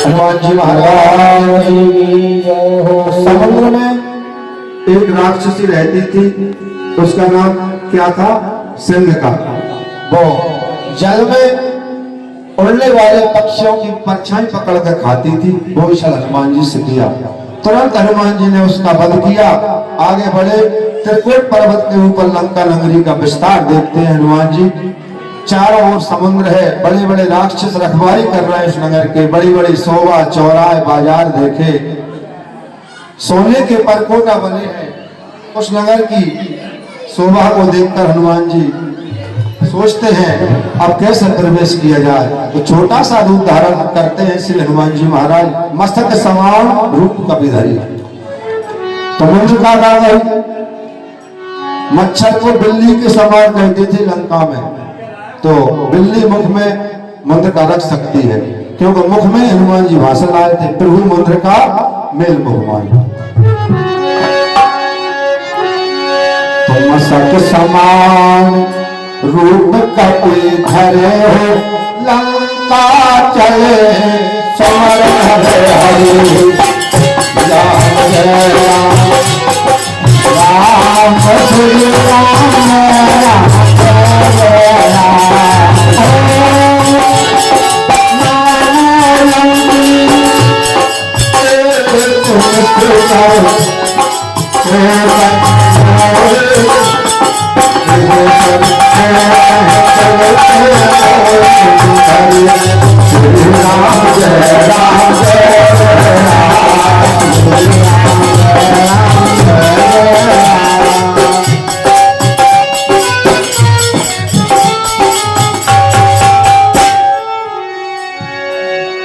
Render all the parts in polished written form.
हनुमान जी महाराज की जय हो। समुद्र में एक राक्षसी रहती थी, उसका नाम क्या था? सिंह का। वो जल में उड़ने वाले पक्षियों की परछाई पकड़ कर खाती थी। वो विषय हनुमान जी से किया। तुरंत हनुमान जी ने उसका वध किया। आगे बढ़े, त्रिकुट पर्वत के ऊपर लंका नगरी का विस्तार देखते हैं हनुमान जी। चारों ओर समुद्र है, बड़े बड़े राक्षस रखवारी कर रहे हैं इस नगर के। बड़ी बड़ी शोभा, चौराहे, बाजार देखे, सोने के परकोटा बने हैं। उस नगर की शोभा को देखकर हनुमान जी सोचते हैं अब कैसे प्रवेश किया जाए। तो छोटा सा रूप धारण करते हैं श्री हनुमान जी महाराज, मस्तक समान रूप कपिधरी। तो मंत्र का गई, मच्छर को बिल्ली के समान कहते थे लंका में। तो बिल्ली मुख में मंत्र का रख सकती है, क्योंकि मुख में हनुमान जी भाषण आए थे। प्रभु मंत्र का मेल बहुमान। तुम सत समान रूप कपि धरे हो, लंका चले समर हरे हरि। राम जय राम, राम श्री राम, राम जय राम।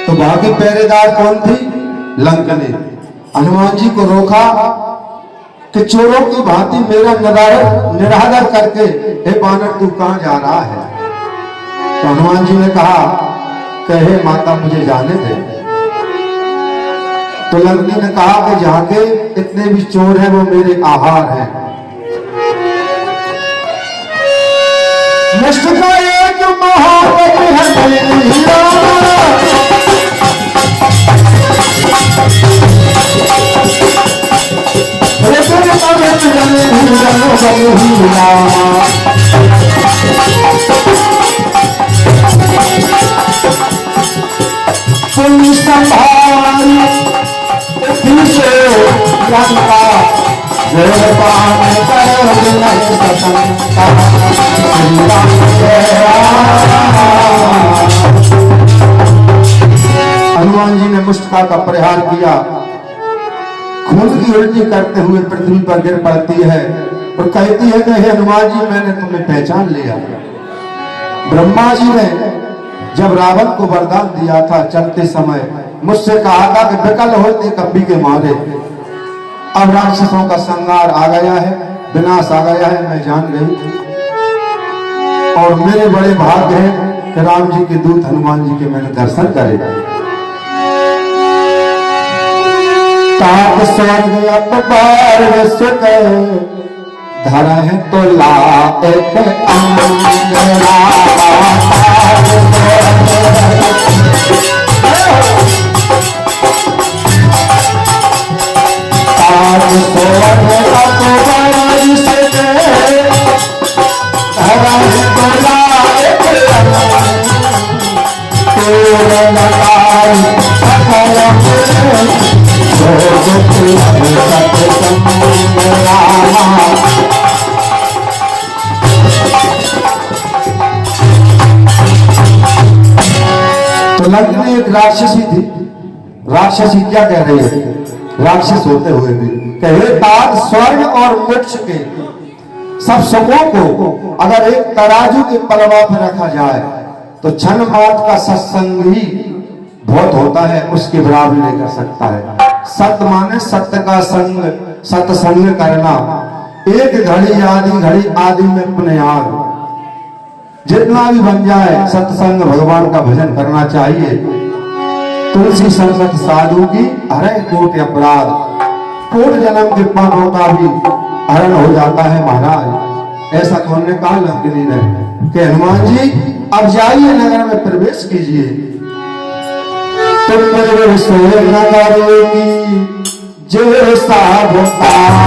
तो बाकी पहरेदार कौन थी? लंक ने हनुमान जी को रोका कि चोरों की भांति मेरा निरादर करके, हे बानर तू कहां जा रहा है? तो हनुमान जी ने कहा कहे माता मुझे जाने दे। तो लंकनी ने कहा कि जहां के इतने भी चोर हैं वो मेरे आहार हैं। नष्ट का एक महाबली है पुलिस संभाल पीछे लंका, जय पान कर नहीं सकता। हनुमान जी ने मुष्टिका का प्रहार किया। खून की उल्टी करते हुए पृथ्वी पर गिर पड़ती है और कहती है कि हे हनुमान जी मैंने तुम्हें पहचान लिया। ब्रह्मा जी ने जब रावण को वरदान दिया था चलते समय, मुझसे कहा था कि विकल होते कपि के मारे। अब राक्षसों का संहार आ गया है, विनाश आ गया है, मैं जान गई। और मेरे बड़े भाग्य हैं कि राम जी के दूत हनुमान जी के मैंने दर्शन करे। ताप स्वर्ग अपबार सुके, धरा है तो लायक अंगना। ताप स्वर्ग अपबार सुके, धरा है तो लायक तो लंका एक राक्षसी थी। राक्षसी क्या कह रही है? राक्षस होते हुए भी कहे ताज स्वर्ग और मोक्ष के सब सुखों को अगर एक तराजू के पलवा पर रखा जाए तो क्षण मात्र का सत्संग ही बहुत होता है, उसके बराबर नहीं कर सकता है। सत्य माने सत्य का संग, सत्संग करना। एक घड़ी आदि में पुण्याग, जितना भी बन जाए सत्संग भगवान का भजन करना चाहिए। तुलसी संगत साधु की हरे कोट अपराध, कोट जन्म के पापों का भी हरण हो जाता है महाराज। ऐसा कौन ने कहा? लंकिनी ने कि हनुमान जी अब जाइए नगर में प्रवेश कीजिए। तो तुम से नगर की जैसा बुकाया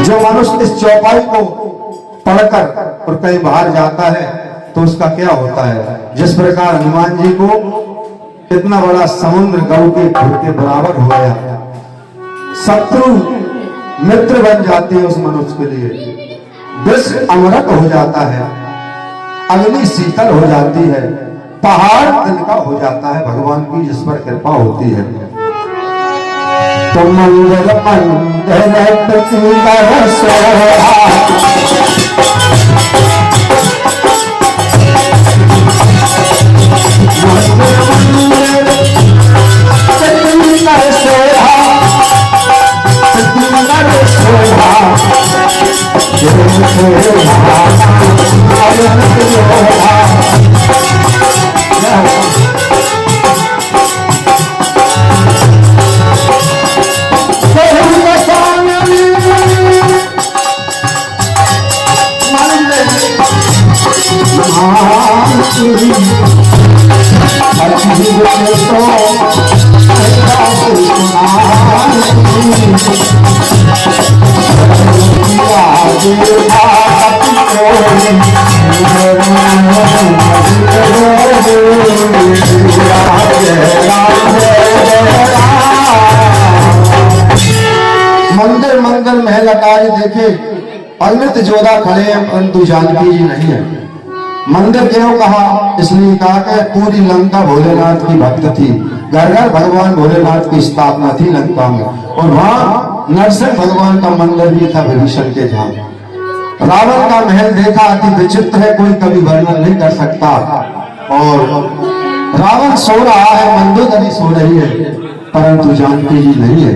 जो मनुष्य इस चौपाई को पढ़कर और कहीं बाहर जाता है तो उसका क्या होता है। जिस प्रकार हनुमान जी को इतना बड़ा समुद्र गौ के घुर के बराबर हो गया, शत्रु मित्र बन जाते हैं उस मनुष्य के लिए, विष अमृत हो जाता है, अग्नि शीतल हो जाती है, पहाड़ तिनका हो जाता है, भगवान की जिस पर कृपा होती है। तो मंगल मंगल प्रतिकर सोहा मंदिर मंगल महल अटारी देखे, अमित जोधा खड़े हैं परंतु जानकी जी नहीं है। मंदिर क्यों कहा, इसलिए कहा कि पूरी लंका भोलेनाथ की भक्त थी, घर घर भगवान भोलेनाथ की स्थापना थी लंका में, और वहां नरसिंह भगवान का मंदिर भी था विभीषण के धाम। रावण का महल देखा, अति विचित्र है, कोई कभी वर्णन नहीं कर सकता। और रावण सो रहा है, मंदोदरी सो रही है, परंतु जानकी जी नहीं है।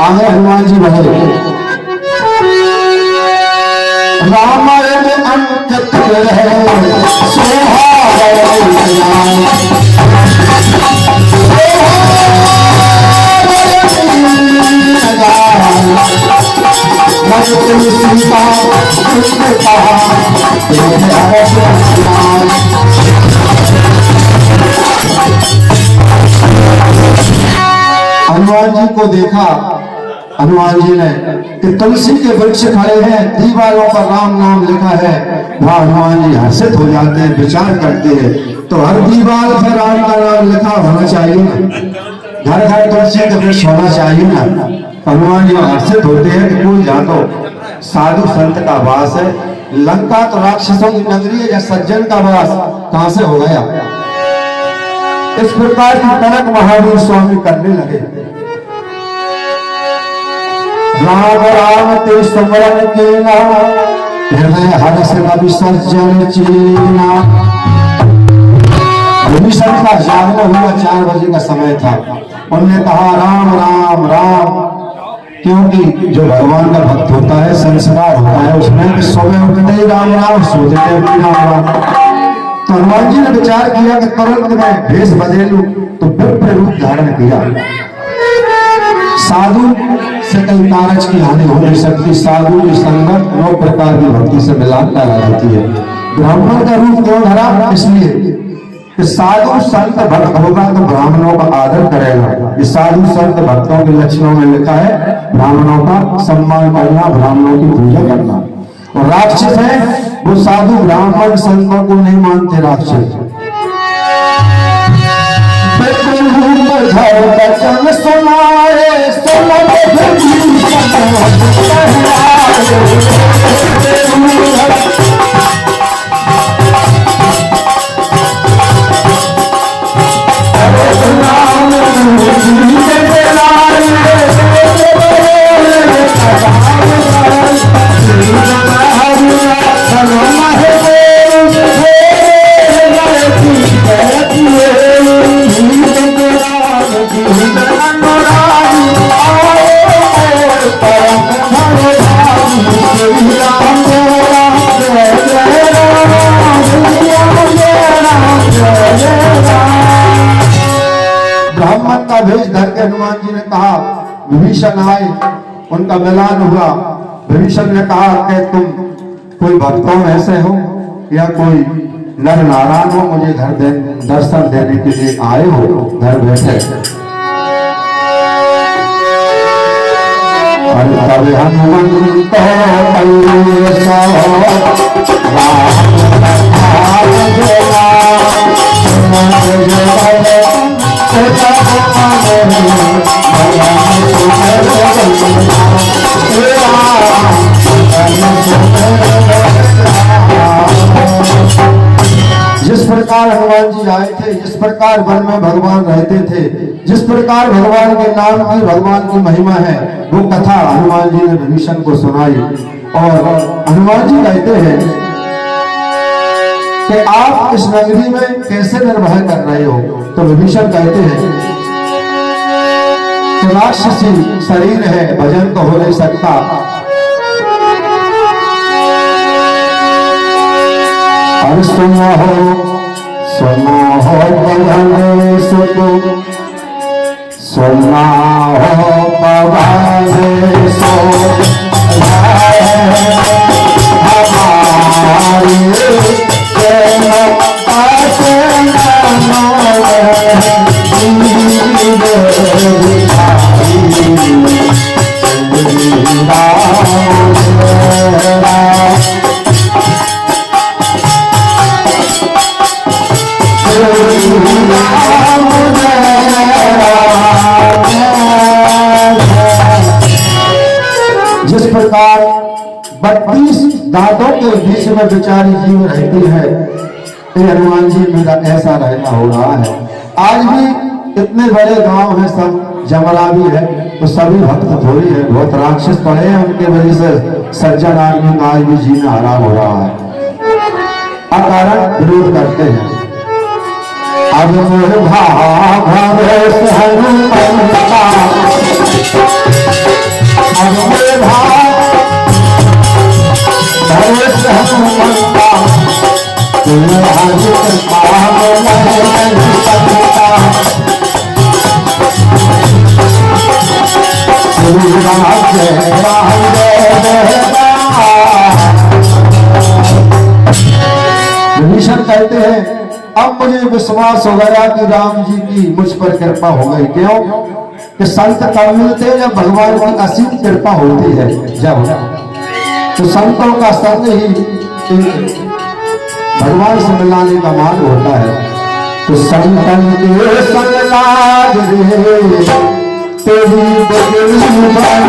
आगे हनुमान जी बढ़े, रामायण अंकित है हनुमान जी को देखा, हनुमान जी ने कि तुलसी के वृक्ष खड़े हैं, दीवारों पर राम नाम लिखा है, वहां हनुमान जी हर्षित हो जाते हैं, विचार करते हैं। तो हर दीवार पर राम का नाम लिखा होना चाहिए ना, घर घर तुलसी के वृक्ष होना चाहिए ना। हनुमान जी हर्षित होते हैं कि कोई जा तो साधु संत का वास है, लंका तो राक्षसों की नगरी है, या सज्जन का वास कहां से हो गया। इस प्रकार की कनक महावीर स्वामी करने लगे। राम राम ते स्मरण कीना, हृदय हर्ष विसर्जन चीना। विभीषण का जागना हुआ, 4 बजे का समय था। उन्होंने कहा राम राम राम, क्योंकि जो भगवान का भक्त होता है, संस्कार होता है उसमें, सुबह उठते ही राम राम, सोते हैं राम राम। तो हनुमान जी ने विचार किया कि तुरंत मैं भेष बदलूं, तो विप्र रूप धारण किया। साधु से कई कारज की हानि हो नहीं सकती, साधु की संगत 9 प्रकार की भक्ति से मिलान करा जाती है। ब्राह्मण का रूप क्यों धरा, इसलिए कि साधु संत भक्त होगा तो ब्राह्मणों का आदर करेगा। ये साधु संत भक्तों के लक्षणों में लिखा है, ब्राह्मणों का सम्मान करना, ब्राह्मणों की पूजा करना। और राक्षस है वो साधु ब्राह्मण संतों को नहीं मानते, राक्षस। लक्ष्मण का भेष धर के हनुमान जी ने कहा, विभीषण आए, उनका मिलान हुआ। विभीषण ने कहा कि तुम कोई भक्तों में से हो या कोई नर नारायण हो, मुझे घर दर्शन देने के लिए आए हो, घर बैठे। तब हनुमंत जिस प्रकार हनुमान जी आए थे, जिस प्रकार वन में भगवान रहते थे, जिस प्रकार भगवान के नाम की, भगवान की महिमा है, वो कथा हनुमान जी ने विभीषण को सुनाई। और हनुमान जी कहते हैं कि आप इस नगरी में कैसे निर्वाह कर रहे हो? तो विभीषण कहते हैं कि राक्षसी शरीर है, भजन तो हो नहीं सकता। और सुनो हो पवन सुत, सुना हो पवन सुत, हमारी जिस प्रकार 32 दांतों के बीच में बेचारी जीव रहती है, हनुमान जी मेरा ऐसा रहना हो रहा है। आज भी इतने बड़े गांव हैं, सब जमरा भी है, तो सभी भक्त थोड़ी है, बहुत राक्षस पड़े हैं, उनके वजह से सज्जन आदमी का आज भी जीना हराम हो रहा है, अकारण विरोध करते हैं। अब मोर भावेश हनुमंता, अब मोर भावेश हनुमंता, तुम्हारी कृपा नहीं सकता। श्री राम जय राम जय विभीषण कहते हैं, अब मुझे विश्वास हो गया कि राम जी की मुझ पर कृपा हो गई। क्यों? कि संत कब मिलते जब भगवान की असीम कृपा होती है। जब तो संतों का संग ही भगवान से मिलाने का मार्ग होता है। तो संतन के संग लाग रे, तेरी बदली बात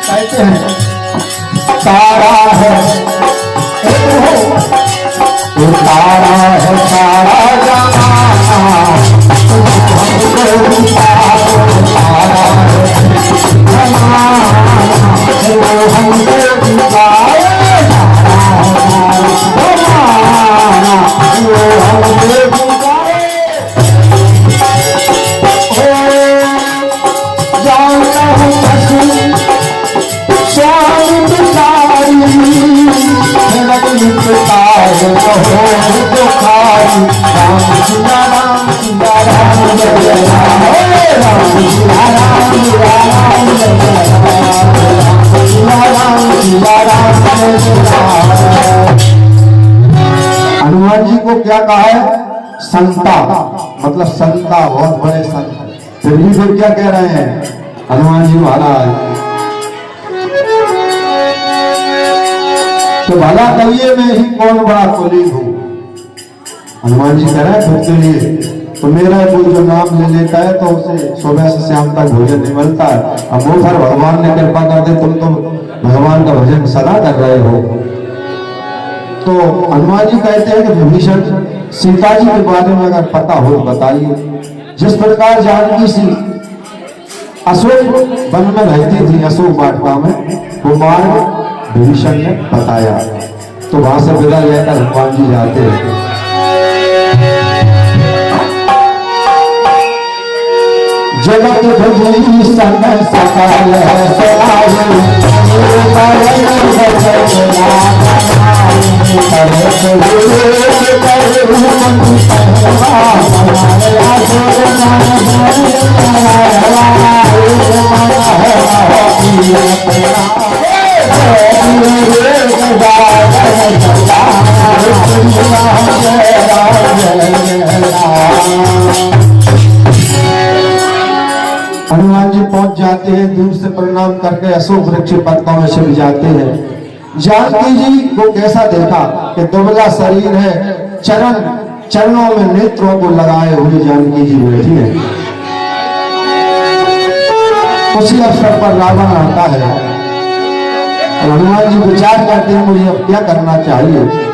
कहते हैं तारा है, तारा है सारा जमाना, तारा हनुमान जी को क्या कहा है? संता, मतलब संता, बहुत बड़े संत। फिर भी फिर क्या कह रहे हैं हनुमान जी महाराज? तो भला कहिए मैं ही कौन बड़ा कुलीन हूं। हनुमान जी कह रहे हैं खुद के लिए, तो मेरा कोई जो नाम ले लेता है तो उसे सुबह से शाम तक भोजन नहीं मिलता है। अब वो फिर भगवान ने कृपा कर दे, तुम तो भगवान का भजन सदा कर रहे हो। तो हनुमान जी कहते हैं कि विभीषण सीता जी के बारे में अगर पता हो बताइए। जिस प्रकार जानकी सी अशोक वन में रहती थी, अशोक वाटिका में, वो मार्ग विभीषण ने बताया। तो वहां से विदा लेकर हनुमान जी जाते हैं। जगत भजनी समय सकाल हनुमान जी पहुंच जाते हैं, दूर से प्रणाम करके अशोक वृक्ष पत्तों में छिप जाते हैं। जानकी जी को कैसा देखा कि दुबला शरीर है, चरणों में नेत्रों को लगाए हुए जानकी जी बैठी है। उसी अवसर पर रावण आता है और हनुमान जी विचार करते हैं मुझे अब क्या करना चाहिए।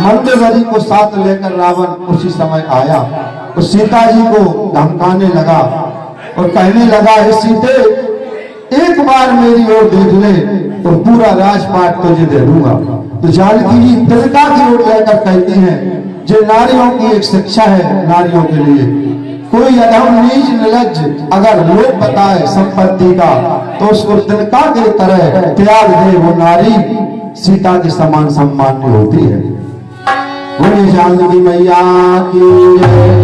मंदोदरी को साथ लेकर रावण उसी समय आया तो सीता जी को धमकाने लगा और कहने लगा, हे सीते, एक बार मेरी ओर देख ले तो पूरा राजपाट तुझे दे दूंगा। तो जानकी जी तिलका की ओर लेकर कहती हैं, जो नारियों की एक शिक्षा है नारियों के लिए, कोई अधम नीच निर्लज्ज अगर लोग बताए संपत्ति का तो उसको तिलका की तरह त्याग दे, वो नारी सीता के समान सम्मान्य होती है। बोलिए जानकी मैया की जय।